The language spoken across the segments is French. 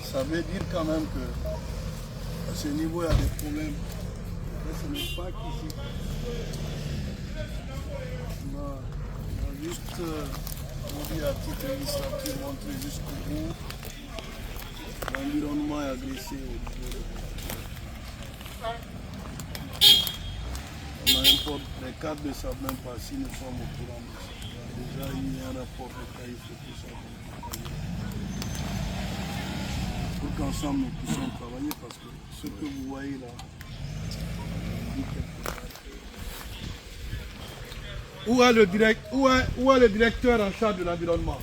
Ça veut dire quand même que à ce niveau il y a des problèmes. Mais ce n'est pas qu'ici. On a juste dit à titre illustratif montrer jusqu'au bout. L'environnement est agressé au niveau de... On importe les cadres ne savent même pas si nous sommes au courant de ça. Déjà il y a un rapport de cahier sur tout ça. Pour qu'ensemble nous puissions travailler parce que ce que vous voyez là, où est le directeur en charge de l'environnement?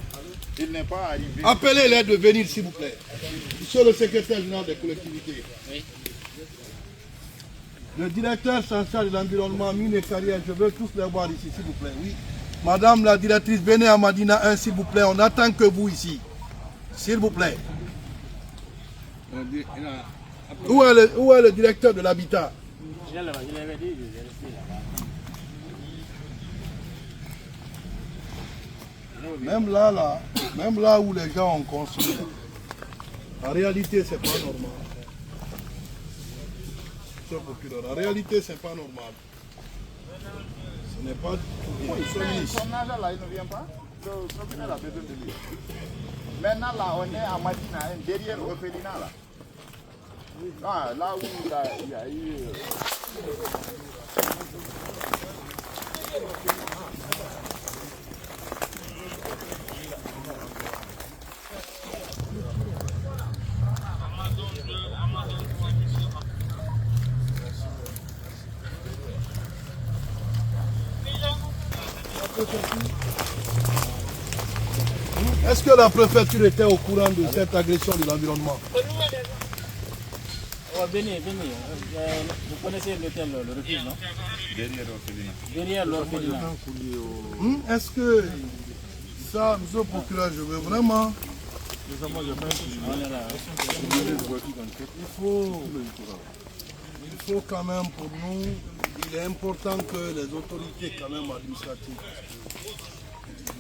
Il n'est pas arrivé. Appelez-les de venir s'il vous plaît. Monsieur le secrétaire général des collectivités. Oui. Le directeur en charge de l'environnement, mine et carrière, je veux tous les voir ici s'il vous plaît. Oui. Madame la directrice, venez à Madina 1 s'il vous plaît. On n'attend que vous ici. S'il vous plaît. Où est le directeur de l'habitat? Je l'avais dit, je vais rester là-bas. Même là où les gens ont construit, en réalité c'est pas normal. Monsieur le procureur, en réalité c'est pas normal. Ce n'est pas tout bien. Son agent là, il ne vient pas. Le procureur a besoin de lui. Maintenant là, on est à Madina, derrière l'orphelinat là. Ah, là où il y a eu... Est-ce que la préfecture était au courant de cette agression de l'environnement? Oh, venez. Vous connaissez l'hôtel, le refuge, non? Derrière l'orphelinat. Derrière l'orphelinat. Est-ce que ça, monsieur le procureur, je veux vraiment... On est là. Il faut quand même pour nous, il est important que les autorités quand même administratives,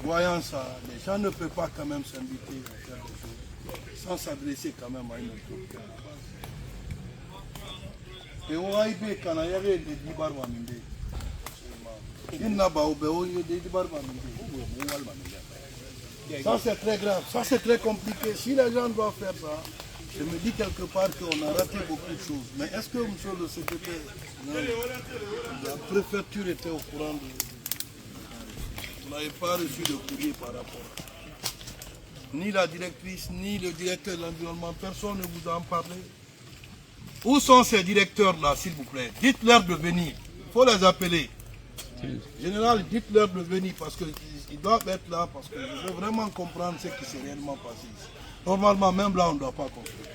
voyant ça, les gens ne peuvent pas quand même s'inviter à faire des choses sans s'adresser quand même à une autorité. Et au Haïbé, quand il y avait des Dibar Maminde, il n'a pas oublié des Dibar Maminde. Ça c'est très grave, ça c'est très compliqué. Si les gens doivent faire ça, je me dis quelque part qu'on a raté beaucoup de choses. Mais est-ce que, monsieur le secrétaire, la préfecture était au courant de... Vous n'avez pas reçu de courrier par rapport. Ni la directrice, ni le directeur de l'environnement, personne ne vous a en parlé. Où sont ces directeurs-là, s'il vous plaît? Dites-leur de venir. Il faut les appeler. Général, dites-leur de venir parce qu'ils doivent être là, parce que je veux vraiment comprendre ce qui s'est réellement passé ici. Normalement, même là, on ne doit pas construire.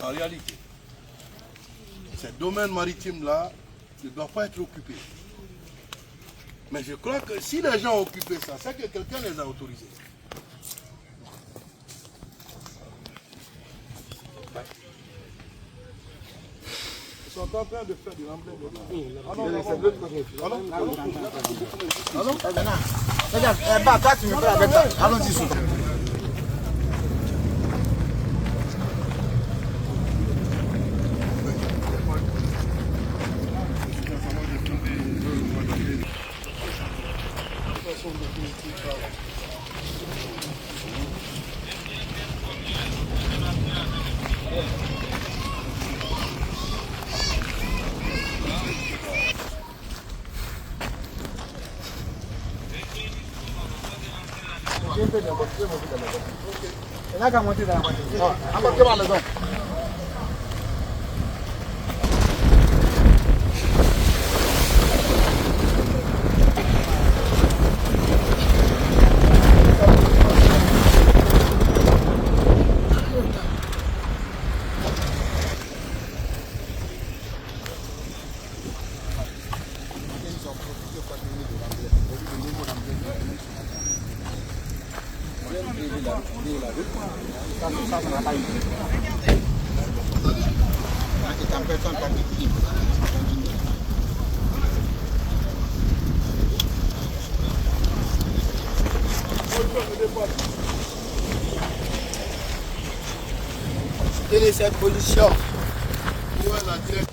En réalité, ces domaines maritimes-là ne doivent pas être occupés. Mais je crois que si les gens ont occupé ça, c'est que quelqu'un les a autorisés. Ils sont en train de faire du remblai de Allons-y, souffle. Là, quand on monte dans la voiture. Embarquez dans la maison. c'est en personne particulière. Quelle est cette position? Où est la direction?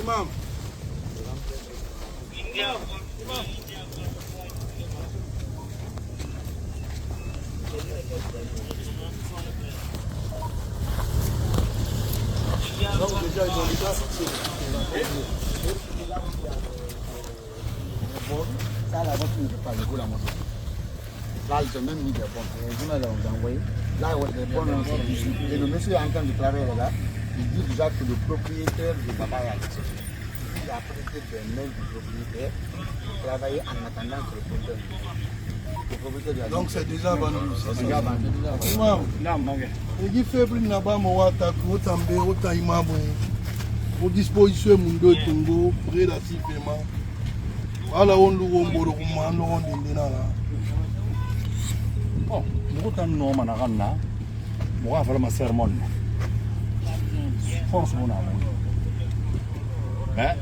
Imam. Donc déjà ils ont déjà fixé. Ça, la voiture ne peut pas le goût la moto. Là, ils ont même mis des bombes. Les journalistes ont envoyé. Là, les bombes ont sorti. Et le monsieur est en train de travailler là. Il dit déjà que le propriétaire de Babaya, il a prêté des mails du propriétaire pour travailler en attendant que le propriétaire. Donc c'est déjà vendu. C'est déjà vendu. Imam. Il dit faible n'a-pas mouata kotambe otaima au disposition mundo tongo relativement. Voilà on lu womboro kumano on dindina la. Bon, nous avons un managana, nous avons un sermon. Force mon amour. Mais,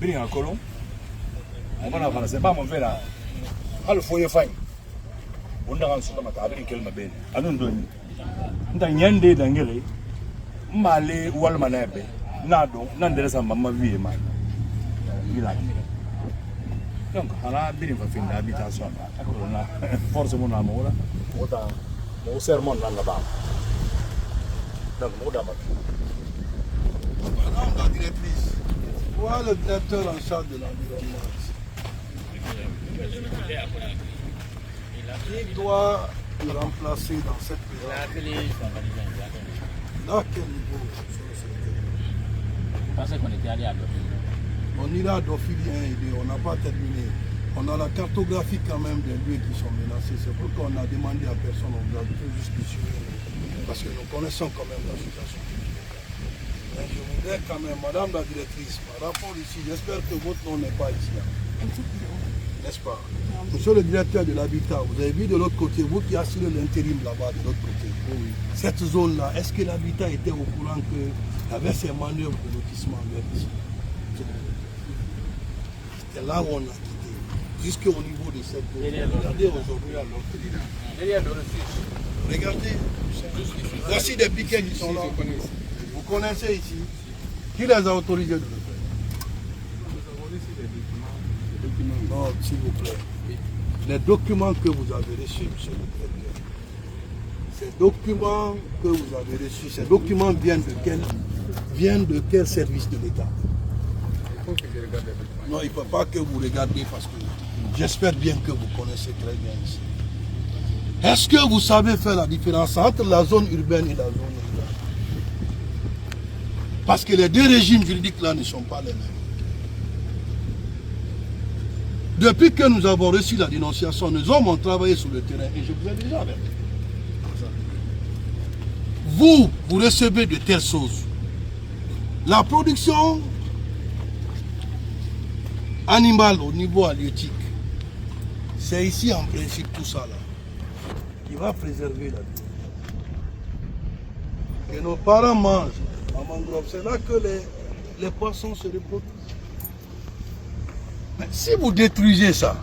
bien à Colomb, on va avoir c'est pas mon frère là. Al foyer fine. On a reçu ma table quel m'a bien. Anon doni. Nda nyande dangere. Malé wal manabe. Nado, nandela maman vie man. Il a dit. Donc, on a bien fait une habitation. On a force mon amour là. Mon sermon là-bas. Donc, mon amour. Madame la directrice, moi le directeur en charge de l'environnement. Qui doit nous remplacer dans cette période? À quel niveau? Je pensais qu'on était allé à Dauphine. On ira à Dauphine 1 et 2, on n'a pas terminé. On a la cartographie quand même des lieux qui sont menacés. C'est pourquoi on a demandé à personne, on doit juste discuter. Parce que nous connaissons quand même la situation. Mais je voudrais quand même, madame la directrice, par rapport ici, j'espère que votre nom n'est pas ici. N'est-ce pas? Monsieur le directeur de l'habitat, vous avez vu de l'autre côté, vous qui assurez l'intérim là-bas de l'autre côté. Oui. Cette zone-là, est-ce que l'habitat était au courant qu'il y avait ces manœuvres de lotissement vers ici? C'était là où on a quitté. Jusqu'au niveau de cette zone. Regardez aujourd'hui là, derrière le refuge. Regardez. Voici des piquets qui sont là. Vous connaissez ici. Qui les a autorisés de le faire? Non, s'il vous plaît. Les documents que vous avez reçus, monsieur le directeur, ces documents que vous avez reçus, ces documents viennent de quel service de l'État? Non, il ne faut pas que vous regardiez parce que j'espère bien que vous connaissez très bien ici. Est-ce que vous savez faire la différence entre la zone urbaine et la zone rurale? Parce que les deux régimes juridiques là ne sont pas les mêmes. Depuis que nous avons reçu la dénonciation, nous avons travaillé sur le terrain et je vous ai déjà averti. Vous recevez de telles choses. La production animale au niveau halieutique, c'est ici en principe tout ça là, qui va préserver la vie. Que nos parents mangent en mangrove, c'est là que les poissons se reproduisent. Mais si vous détruisez ça,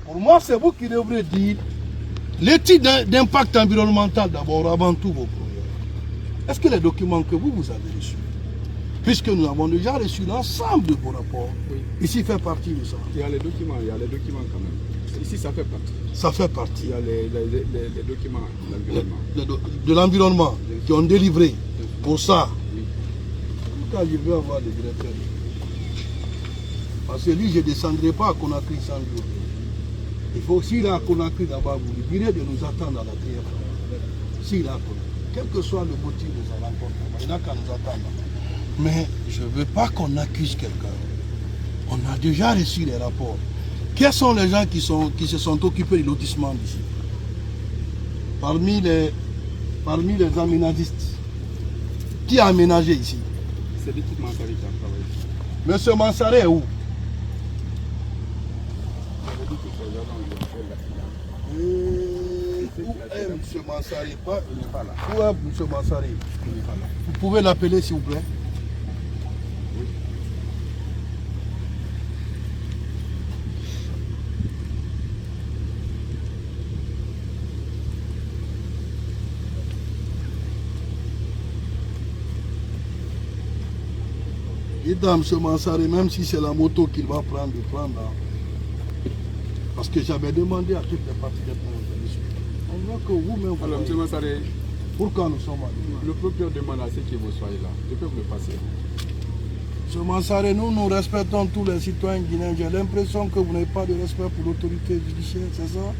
pour moi c'est vous qui devrez dire l'étude d'impact environnemental d'abord avant tout vos projets. Est-ce que les documents que vous avez reçus, puisque nous avons déjà reçu l'ensemble de vos rapports, oui. Ici fait partie de ça. Il y a les documents quand même. Ici ça fait partie. Ça fait partie. Il y a les documents de l'environnement. De l'environnement qui ont délivré pour ça. Oui. Pourquoi je veux avoir le directeur? Parce que lui, je ne descendrai pas à Conakry sans lui. Il faut aussi la Conakry d'abord, vous lui direz de nous attendre à la TF. Si la Conakry, quel que soit le motif de sa rencontre, il n'a qu'à nous attendre. Mais je ne veux pas qu'on accuse quelqu'un. On a déjà reçu les rapports. Quels sont les gens qui se sont occupés du lotissement d'ici? Parmi les aménagistes, qui a aménagé ici? C'est l'équipe Mansari qui a travaillé. Monsieur Mansaré est où? Où est M. Mansaré? Il n'est pas là. Où est M. Mansaré? Il n'est pas là. Vous pouvez l'appeler s'il vous plaît? Oui. Dites à M. Mansaré, même si c'est la moto qu'il va prendre, de prendre. Parce que j'avais demandé à toutes les parties d'être venus. On voit que vous-même, Alors, M. Mansaré, pourquoi nous sommes là? le propriétaire demande à ce que vous soyez là. Je peux vous le passer. M. Mansaré, nous respectons tous les citoyens guinéens. J'ai l'impression que vous n'avez pas de respect pour l'autorité judiciaire, c'est ça?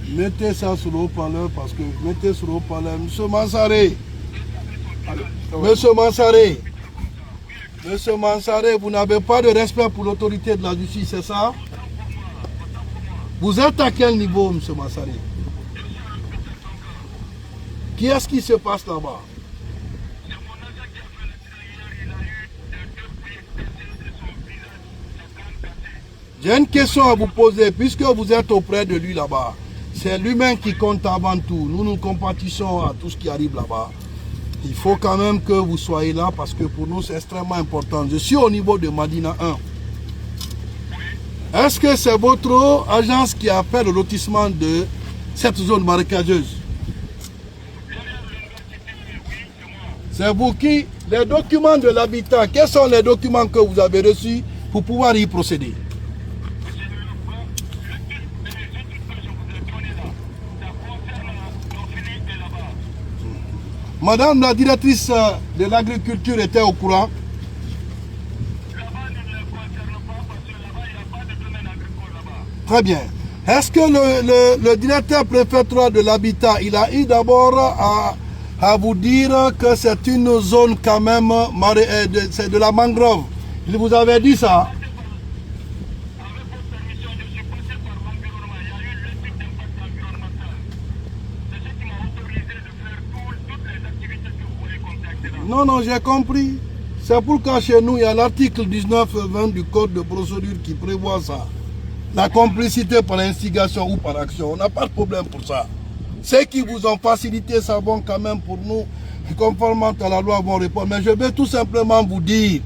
Mettez ça sur le haut-parleur parce que mettez sur le haut-parleur. M. Mansaré, Monsieur Mansaré, Monsieur Mansaré, vous n'avez pas de respect pour l'autorité de la justice, c'est ça? Vous êtes à quel niveau, Monsieur Mansaré? Qui est-ce qui se passe là-bas? J'ai une question à vous poser, puisque vous êtes auprès de lui là-bas. C'est l'humain qui compte avant tout. Nous compatissons à tout ce qui arrive là-bas. Il faut quand même que vous soyez là parce que pour nous c'est extrêmement important. Je suis au niveau de Madina 1. Est-ce que c'est votre agence qui a fait le lotissement de cette zone marécageuse? C'est vous qui? Les documents de l'habitat, quels sont les documents que vous avez reçus pour pouvoir y procéder? Madame la directrice de l'agriculture était au courant? Très bien. Est-ce que le directeur préfectoral de l'habitat, il a eu d'abord à vous dire que c'est une zone quand même, c'est de la mangrove? Il vous avait dit ça? Non, non, j'ai compris. C'est pourquoi chez nous, il y a l'article 19-20 du Code de procédure qui prévoit ça. La complicité par instigation ou par action. On n'a pas de problème pour ça. Ceux qui vous ont facilité ça vont quand même pour nous, conformément à la loi, vont répondre. Mais je vais tout simplement vous dire,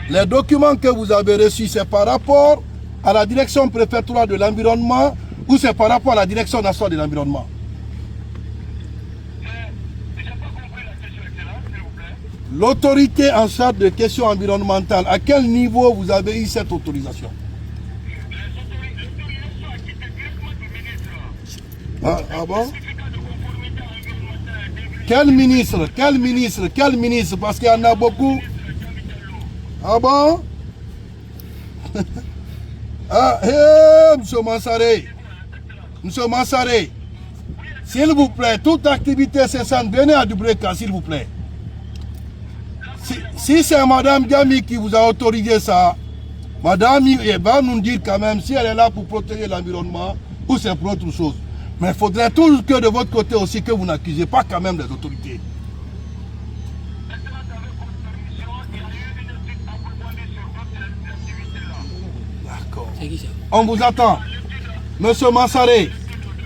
les documents que vous avez reçus, c'est par rapport à la direction préfectorale de l'environnement ou c'est par rapport à la direction nationale de l'environnement? L'autorité en charge de questions environnementales, à quel niveau vous avez eu cette autorisation? Ah bon? Quel ministre? Quel ministre? Quel ministre? Parce qu'il y en a beaucoup. Ah bon? Ah, hé, Monsieur Mansaré. Monsieur Mansaré, s'il vous plaît, toute activité cessante, venez à Dubreka, s'il vous plaît. Si c'est Madame Gami qui vous a autorisé ça, Madame va nous dire quand même si elle est là pour protéger l'environnement ou c'est pour autre chose. Mais il faudrait toujours que de votre côté aussi que vous n'accusez pas quand même les autorités. D'accord. On vous attend. Monsieur Mansaré,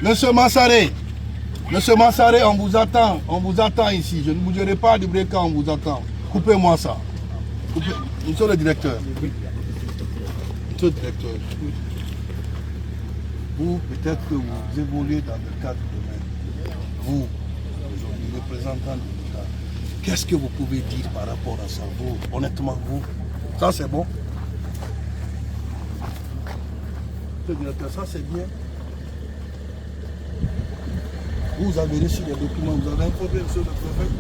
Monsieur Mansaré, Monsieur Mansaré, on vous attend ici. Je ne bougerai pas du Breka, on vous attend. Coupez-moi ça. Monsieur le directeur. Monsieur le directeur. Vous, peut-être que vous évoluez dans le cadre de même. Vous, aujourd'hui, représentant de l'État, qu'est-ce que vous pouvez dire par rapport à ça? Vous, honnêtement, vous, ça c'est bon? Monsieur le directeur, ça c'est bien. Vous avez reçu les documents, vous avez informé monsieur le préfet?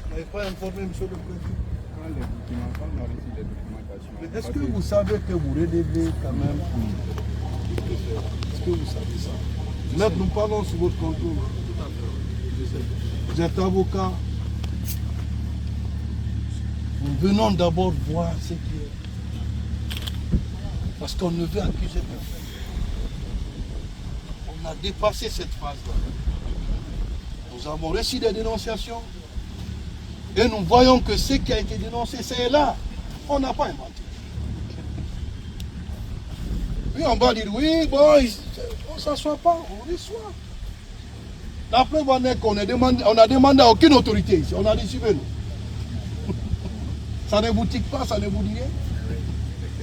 Vous n'avez pas informé monsieur le préfet? Quand on a reçu les documents, Mais est-ce que vous savez que vous relevez quand même? Est-ce que vous savez ça? Maître, nous parlons sur votre contrôle. Vous êtes avocat. Nous venons d'abord voir ce qui est. Parce qu'on ne veut accuser personne. On a dépassé cette phase-là. Nous avons reçu des dénonciations. Et nous voyons que ce qui a été dénoncé, c'est là. On n'a pas inventé. Oui, on va dire, oui, bon, on ne s'assoit pas, on reçoit. La preuve en est qu'on a demandé à aucune autorité ici. On a dit, suivez-nous. Ça ne vous tique pas, ça ne vous dit rien.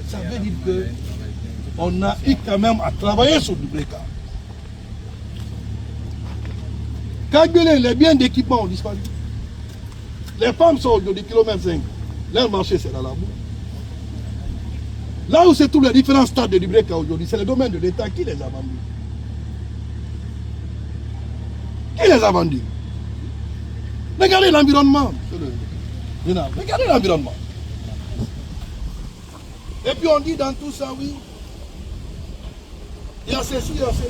Ça veut dire qu'on a eu quand même à travailler sur le Dubreka. Calculez les biens d'équipement ont disparu. Les femmes sont de kilomètres 5. Leur marché, c'est dans la boue. Là où se trouvent les différents stades de Dubreka aujourd'hui, c'est le domaine de l'État. Qui les a vendus? Qui les a vendus? Regardez l'environnement. Regardez l'environnement. Et puis on dit dans tout ça, oui, il y a ceci, il y a cela.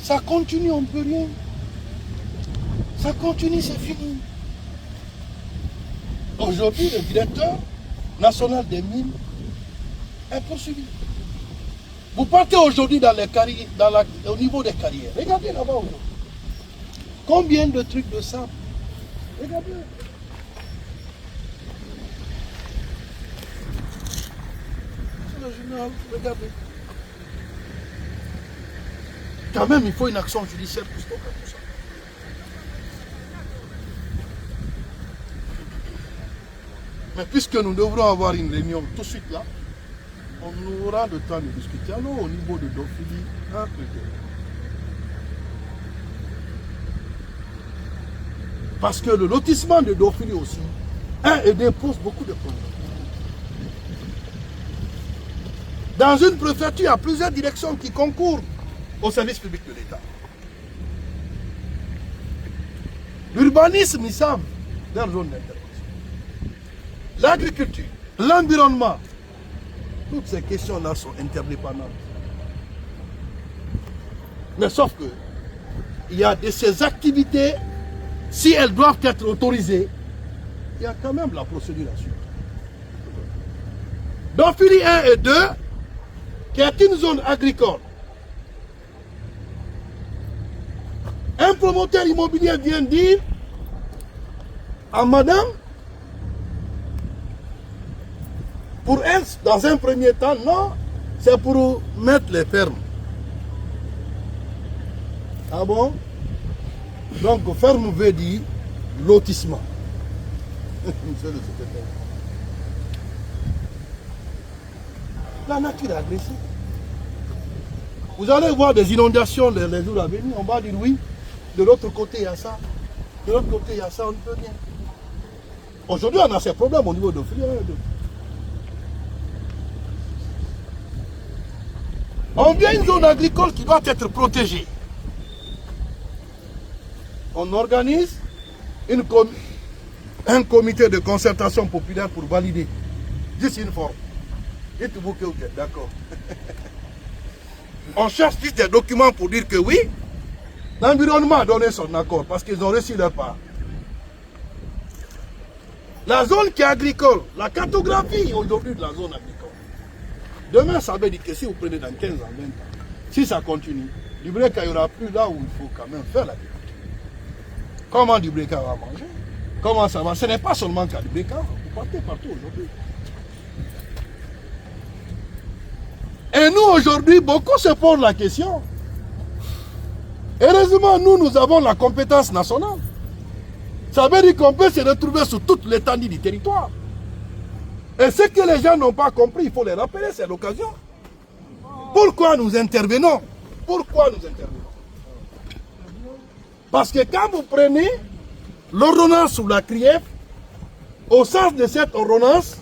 Ça continue, on ne peut rien. Ça continue, c'est fini. Aujourd'hui, le directeur national des mines est poursuivi. Vous partez aujourd'hui dans les carrières, au niveau des carrières. Regardez là-bas aujourd'hui. Combien de trucs de sable? Regardez. C'est le journal, regardez. Quand même, il faut une action judiciaire pour stopper tout ça. Mais puisque nous devrons avoir une réunion tout de suite là, on aura le temps de discuter. Alors au niveau de Dofili, parce que le lotissement de Dofili aussi, et pose beaucoup de problèmes. Dans une préfecture, il y a plusieurs directions qui concourent au service public de l'État. L'urbanisme, ils savent leur zone d'intervention. L'agriculture, l'environnement, toutes ces questions-là sont interdépendantes. Mais sauf que, il y a de ces activités, si elles doivent être autorisées, il y a quand même la procédure à suivre. Dans Fili 1 et 2, qui est une zone agricole, un promoteur immobilier vient dire à madame, pour elle, dans un premier temps, non, c'est pour mettre les fermes. Ah bon? Donc, ferme veut dire lotissement. Monsieur le secrétaire. La nature est agressive. Vous allez voir des inondations les jours à venir, on va dire oui. De l'autre côté, il y a ça. De l'autre côté, il y a ça, on ne peut rien. Aujourd'hui, on a ces problèmes au niveau de Fili 1 et 2. On vient une zone agricole qui doit être protégée. On organise un comité de concertation populaire pour valider. Juste une forme. Dites-vous que vous êtes d'accord. On cherche juste des documents pour dire que oui, l'environnement a donné son accord parce qu'ils ont reçu leur part. La zone qui est agricole, la cartographie aujourd'hui de la zone agricole. Demain, ça veut dire que si vous prenez dans 15 ans, 20 ans, si ça continue, Dubreka, il n'y aura plus là où il faut quand même faire l'agriculture. Comment Dubreka va manger? Comment ça va? Ce n'est pas seulement qu'à Dubreka, vous partez partout aujourd'hui. Et nous, aujourd'hui, beaucoup se posent la question. Heureusement, nous avons la compétence nationale. Ça veut dire qu'on peut se retrouver sur toute l'étendue du territoire. Et ce que les gens n'ont pas compris, il faut les rappeler, c'est l'occasion. Pourquoi nous intervenons? Pourquoi nous intervenons? Parce que quand vous prenez l'ordonnance sur la CRIEF, au sens de cette ordonnance,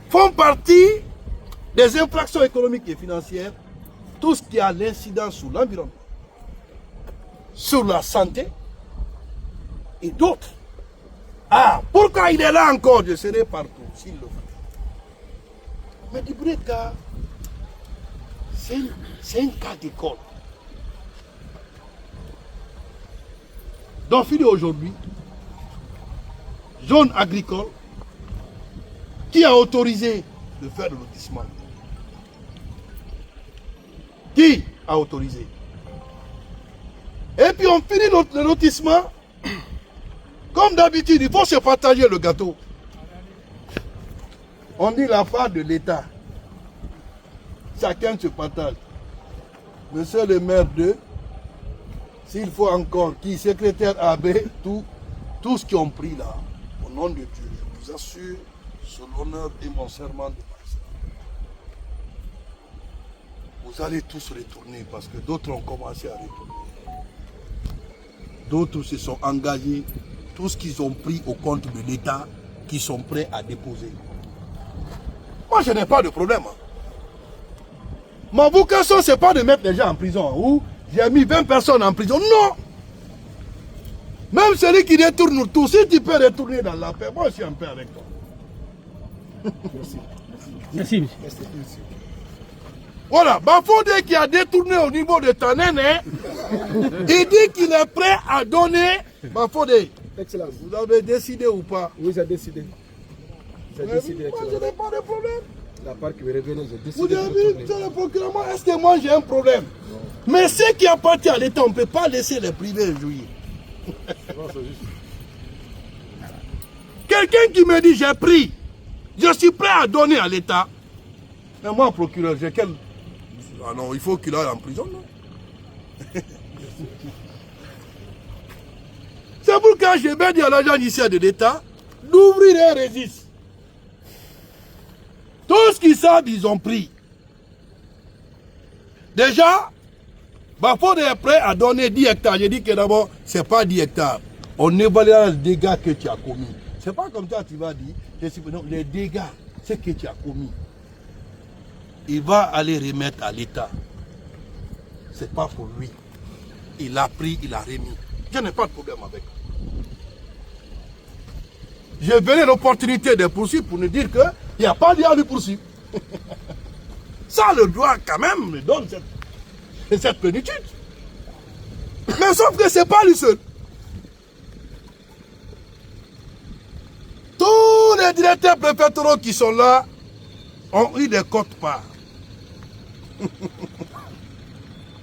font partie des infractions économiques et financières, tout ce qui a l'incidence sur l'environnement, sur la santé et d'autres. Ah, pourquoi il est là encore? Je serai partout, s'il le faut. Mais Dibreka, c'est un cas d'école. Donc, il est aujourd'hui, zone agricole, qui a autorisé de faire le lotissement? Qui a autorisé? Et puis on finit le lotissement. Comme d'habitude, il faut se partager le gâteau. On dit la part de l'État. Chacun se partage. Monsieur le maire 2, s'il faut encore, qui secrétaire AB, tout ce qu'ils ont pris là, au nom de Dieu, je vous assure, sur l'honneur et mon serment de passer, vous allez tous retourner parce que d'autres ont commencé à retourner. D'autres se sont engagés, tout ce qu'ils ont pris au compte de l'État, qui sont prêts à déposer. Moi, je n'ai pas de problème. Ma vocation, ce n'est pas de mettre les gens en prison. Ou j'ai mis 20 personnes en prison. Non! Même celui qui détourne tout, si tu peux retourner dans la paix, moi je suis en paix avec toi. Merci. Voilà, Bafodé qui a détourné au niveau de Tanen, il dit qu'il est prêt à donner. Bafodé, Excellence. vous avez décidé ou pas? Oui, j'ai décidé. J'ai décidé, Moi, je Excellence. n'ai pas de problème. La part qui me revenait, j'ai Vous décidé de avez vu, retourner. sur le procurement, est-ce que moi j'ai un problème? Mais ce qui appartient à l'État, on ne peut pas laisser les privés jouir. Quelqu'un qui me dit j'ai pris, je suis prêt à donner à l'État. Mais moi, procureur, j'ai quel... Ah non, il faut qu'il aille en prison, non? C'est pourquoi je vais dire à l'agent judiciaire de l'État d'ouvrir un registre. Tout ce qu'ils savent, ils ont pris. Déjà, Bafodé est prêt à donner 10 hectares. J'ai dit que d'abord, ce n'est pas 10 hectares. On évaluera les dégâts que tu as commis. Ce n'est pas comme ça que tu vas dire. Non, les dégâts, c'est que tu as commis. Il va aller remettre à l'État. Ce n'est pas pour lui. Il a pris, il a remis. Je n'ai pas de problème avec. J'ai donné l'opportunité de poursuivre pour nous dire qu'il n'y a pas lieu à lui poursuivre. Ça, le droit, quand même, me donne cette plénitude. Mais sauf que ce n'est pas lui seul. Tous les directeurs préfectoraux qui sont là ont eu des quotes-parts.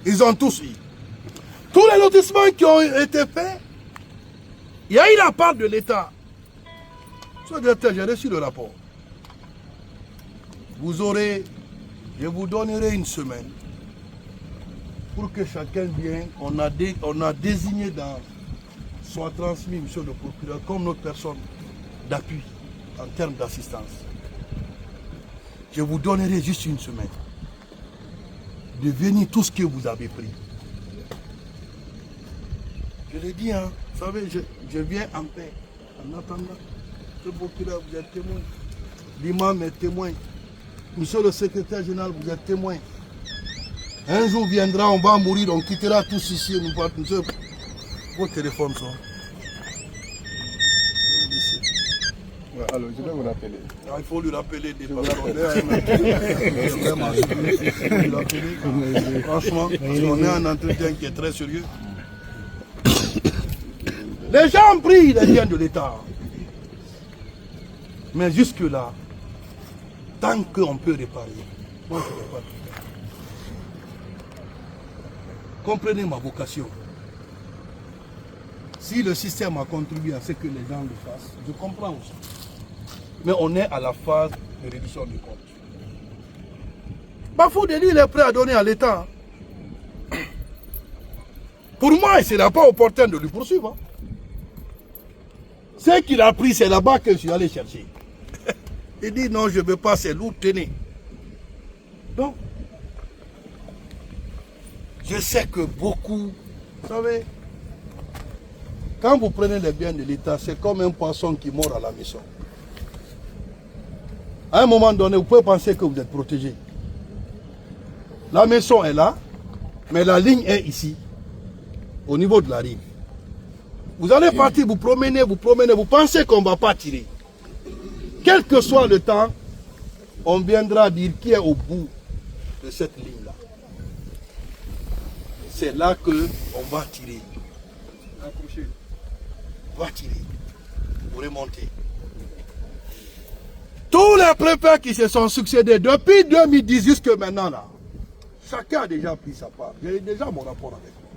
Ils ont tous eu. Tous les lotissements qui ont été faits, il y a eu la part de l'État. Monsieur le directeur, j'ai reçu le rapport. Vous aurez, je vous donnerai une semaine pour que chacun vienne. On a désigné soit transmis, monsieur le procureur, comme notre personne d'appui en termes d'assistance. Je vous donnerai juste une semaine de venir tout ce que vous avez pris. Je l'ai dit, hein, vous savez, je viens en paix. En attendant, le procureur, vous êtes témoin. L'imam est témoin. Monsieur le secrétaire général, vous êtes témoin. Un jour viendra, on va mourir, on quittera tous ici. Nous partons. Monsieur, vos téléphones sont. Ouais, alors, je vais vous rappeler. Ah, il faut lui rappeler des patrons. Franchement, on est un entretien qui est très sérieux. Les gens ont pris les biens de l'État. Mais jusque-là, tant qu'on peut réparer, moi je ne peux pas tout faire. Comprenez ma vocation. Si le système a contribué à ce que les gens le fassent, je comprends aussi. Mais on est à la phase de réduction du compte. Bafodé, il est prêt à donner à l'État. Pour moi, ce n'est pas opportun de lui poursuivre. Ce qu'il a pris, c'est là-bas que je suis allé chercher. Il dit non, je ne veux pas, c'est lourd, tenez. Donc, je sais que beaucoup, vous savez, quand vous prenez les biens de l'État, c'est comme un poisson qui mord à la maison. À un moment donné, vous pouvez penser que vous êtes protégé. La maison est là, mais la ligne est ici, au niveau de la rive. Vous allez partir, vous promener, vous pensez qu'on ne va pas tirer. Quel que soit le temps, on viendra dire qui est au bout de cette ligne-là. C'est là qu'on va tirer. On va tirer. Pour remonter. Tous les préfets qui se sont succédés depuis 2010 jusqu'à maintenant, là, chacun a déjà pris sa part. J'ai déjà mon rapport avec moi.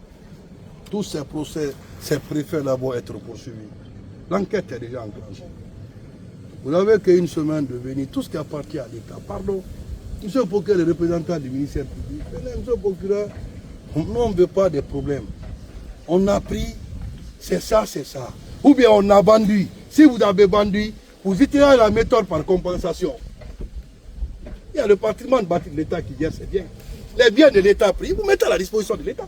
Tous ces procès, ces préfets-là vont être poursuivis. L'enquête est déjà enclenchée. Vous n'avez qu'une semaine de venir, tout ce qui appartient à l'État. Pardon, monsieur le procureur, le représentant du ministère public, monsieur le procureur, nous, on ne veut pas des problèmes. On a pris, c'est ça, c'est ça. Ou bien on a vendu. Si vous avez vendu, vous utilisez la méthode par compensation. Il y a le patrimoine bâti de l'État qui gère ses biens. Les biens de l'État pris, vous mettez à la disposition de l'État.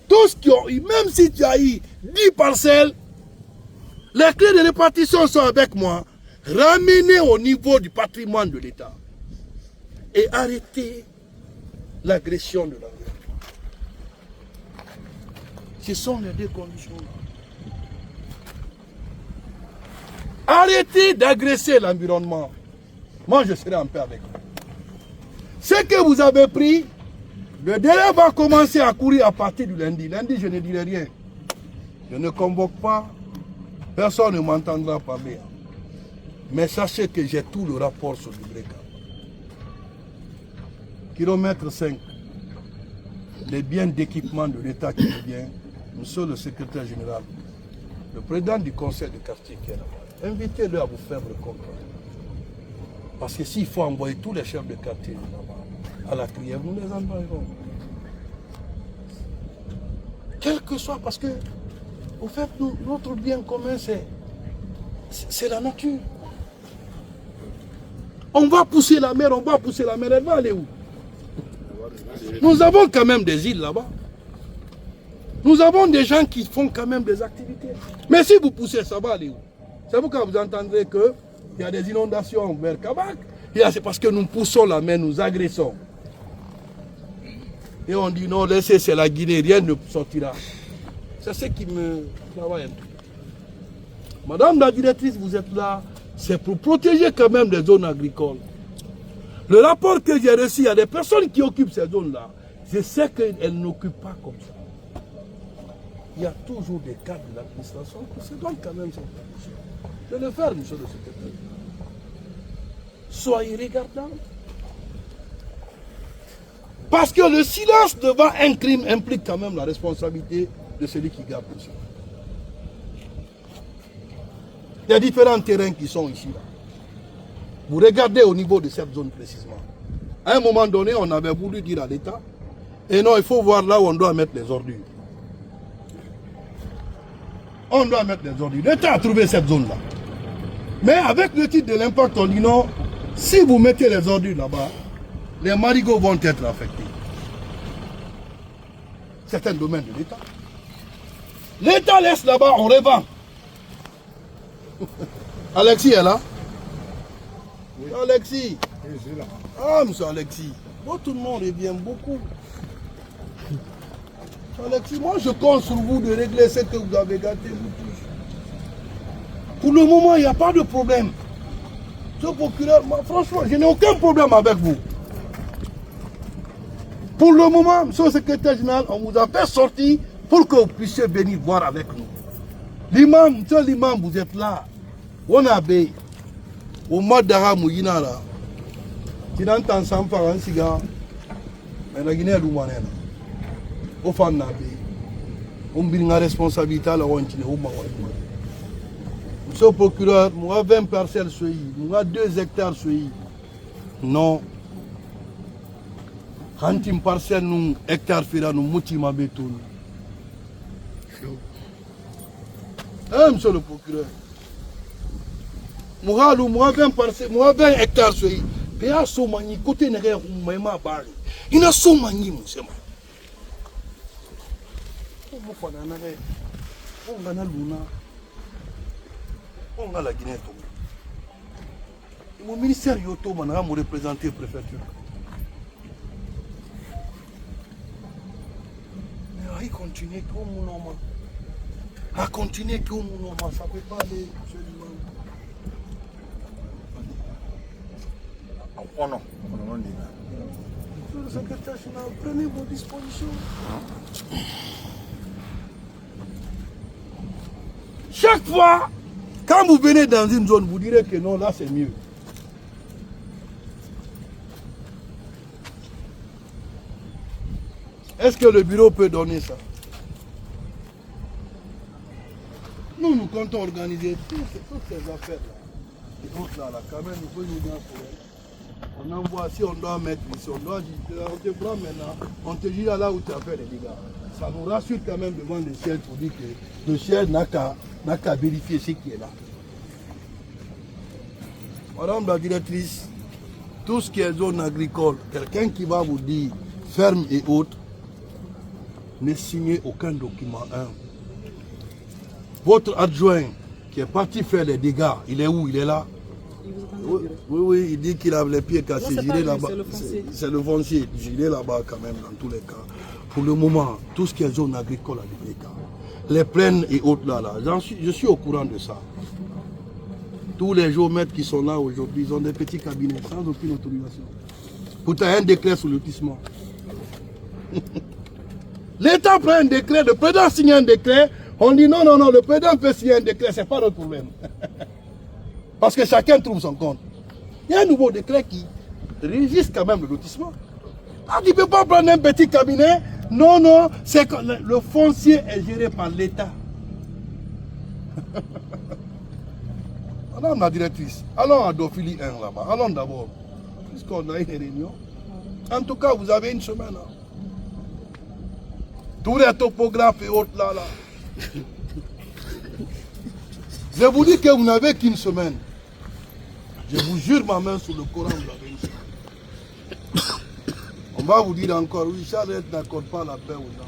Tout ce qui ont eu, même si tu as eu 10 parcelles, les clés de répartition sont avec moi. Ramenez au niveau du patrimoine de l'État. Et arrêtez l'agression de l'environnement. Ce sont les deux conditions. Arrêtez d'agresser l'environnement. Moi, je serai en paix avec vous. Ce que vous avez pris, le délai va commencer à courir à partir du lundi. Lundi, je ne dirai rien. Je ne convoque pas. Personne ne m'entendra parler. Mais sachez que j'ai tout le rapport sur l'Ibreka. Kilomètre 5. Les biens d'équipement de l'État qui revient. Monsieur le secrétaire général, le président du conseil de quartier qui est là-bas, invitez-le à vous faire le compte. Parce que s'il faut envoyer tous les chefs de quartier là-bas à la crière, nous les envoyerons. Quel que soit, parce que, au fait, notre bien commun, c'est la nature. On va pousser la mer, elle va aller où? Nous avons quand même des îles là-bas. Nous avons des gens qui font quand même des activités. Mais si vous poussez, ça va aller où? C'est pourquoi vous entendrez qu'il y a des inondations vers Kabak. C'est parce que nous poussons la mer, nous agressons. Et on dit non, laissez, c'est la Guinée, rien ne sortira. C'est ce qui me travaille un peu. Madame la directrice, vous êtes là, c'est pour protéger quand même les zones agricoles. Le rapport que j'ai reçu, il y a des personnes qui occupent ces zones-là. Je sais qu'elles n'occupent pas comme ça. Il y a toujours des cadres de l'administration qui se donnent quand même son permission. Je vais le faire, monsieur le secrétaire. Soyez regardants. Parce que le silence devant un crime implique quand même la responsabilité de celui qui garde le silence. Il y a différents terrains qui sont ici. Là. Vous regardez au niveau de cette zone précisément. À un moment donné, on avait voulu dire à l'État, et non, il faut voir là où on doit mettre les ordures. On doit mettre les ordures. L'État a trouvé cette zone-là. Mais avec le titre de l'impact, on dit non, si vous mettez les ordures là-bas, les marigots vont être affectés. C'est un domaine de l'État. L'État laisse là-bas, on revend. Alexis est là? Oui. Alexis. Oui, je suis là. Ah, monsieur Alexis, votre nom revient beaucoup. Alexis, moi je compte sur vous de régler ce que vous avez gâté, vous tous. Pour le moment, il n'y a pas de problème. Ce procureur, moi, franchement, je n'ai aucun problème avec vous. Pour le moment, monsieur le secrétaire général, on vous a fait sortir pour que vous puissiez venir voir avec nous. L'imam, monsieur l'imam, vous êtes là. On a bé. Au mois d'Ara Mouyinara. Tu n'entends pas faire un cigare. Mais la Guinée est l'oumanée. Au fan n'a bé. On a une responsabilité à la Wantine. Monsieur le procureur, moi 20 parcelles sur moi 2 hectares sur non. Quand une parcelle nous hectare fera nous motima béton. Monsieur le procureur. Moi 20 parcelles, moi 20 hectares sur il y a somani côté nègre ma bari. Il a somani monsieur. On a Luna. On a la Guinée. Mon ministère Yoto m'a représenté préfecture. y continuer comme normal. À continuer comme normal, ça ne peut pas aller absolument. Oh non, Monsieur le secrétaire général, prenez vos dispositions. Chaque fois, quand vous venez dans une zone, vous direz que non, là c'est mieux. Est-ce que le bureau peut donner ça? Nous comptons organiser toutes ces affaires-là. Et donc là, quand même, il faut nous dire pour elle. On envoie, si on doit mettre ici, on te prend maintenant, on te dit là où tu as fait les dégâts. Ça nous rassure quand même devant le ciel pour dire que le ciel n'a qu'à vérifier ce qui est là. Madame la directrice, tout ce qui est zone agricole, quelqu'un qui va vous dire ferme et autres, ne signez aucun document. Votre adjoint qui est parti faire les dégâts, il est où? Il est là? Oui, il dit qu'il a les pieds cassés. C'est le foncier. Il est là-bas quand même dans tous les cas. Pour le moment, tout ce qui est zone agricole à l'État, les plaines et autres là, je suis au courant de ça. Tous les géomètres qui sont là aujourd'hui, ils ont des petits cabinets sans aucune autorisation. Pourtant, un décret sur le lotissement. L'État prend un décret, le président signe un décret, on dit non, le président peut signer un décret, ce n'est pas notre problème. Parce que chacun trouve son compte. Il y a un nouveau décret qui régisse quand même le lotissement. Ah, tu ne peux pas prendre un petit cabinet. Non, c'est que le foncier est géré par l'État. Madame la directrice, allons à Dofili 1 là-bas. Allons d'abord, puisqu'on a une réunion. En tout cas, vous avez une semaine. Hein. Tous les topographes et autres là. Je vous dis que vous n'avez qu'une semaine. Je vous jure ma main sur le Coran, vous avez une semaine. On va vous dire encore, oui, Charles n'accorde pas la paix aux gens.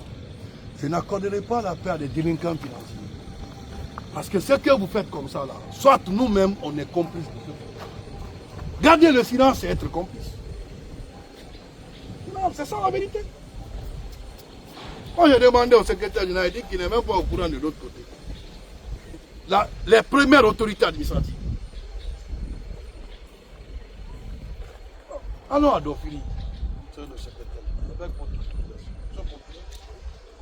Je n'accorderai pas la paix à des délinquants financiers. Parce que ce que vous faites comme ça, là, soit nous-mêmes, on est complices de ce que vous faites. Garder le silence, c'est être complice. Non, c'est ça la vérité. Quand j'ai demandé au secrétaire général, il dit qu'il n'est même pas au courant de l'autre côté. Les premières autorités administratives. Allons à Dofili, monsieur le secrétaire, avec votre autorisation.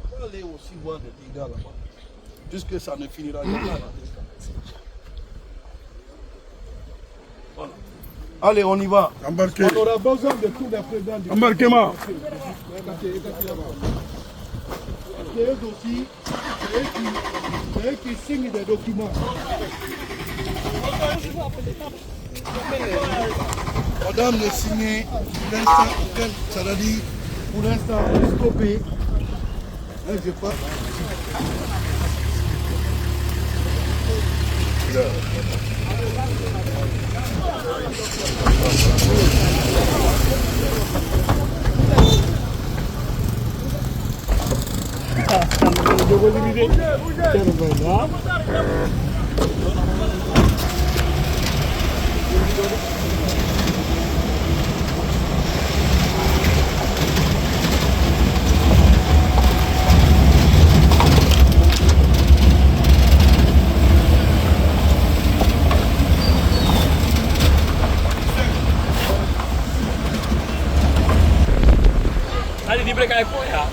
On va aller aussi voir des dégâts là-bas, puisque ça ne finira jamais là. Voilà. Allez, on y va. Embarquez. On aura besoin de tous les présidents du Embarquement. C'est eux aussi, c'est eux qui signent des documents. Madame le signé, pour l'instant, ça veut dire, pour l'instant, on est stoppé. Je pas. Allez, libre kayak po ya.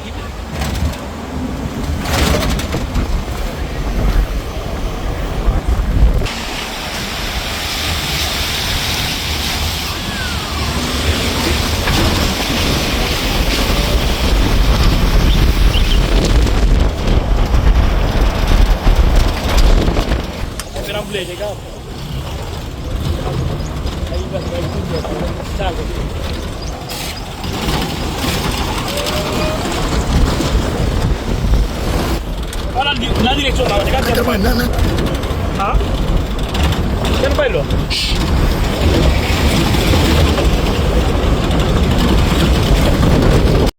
Boleh je kau. Ayo bagi tu dia. Salah. Orang di direction mana kan? Ha? Kenapa lo?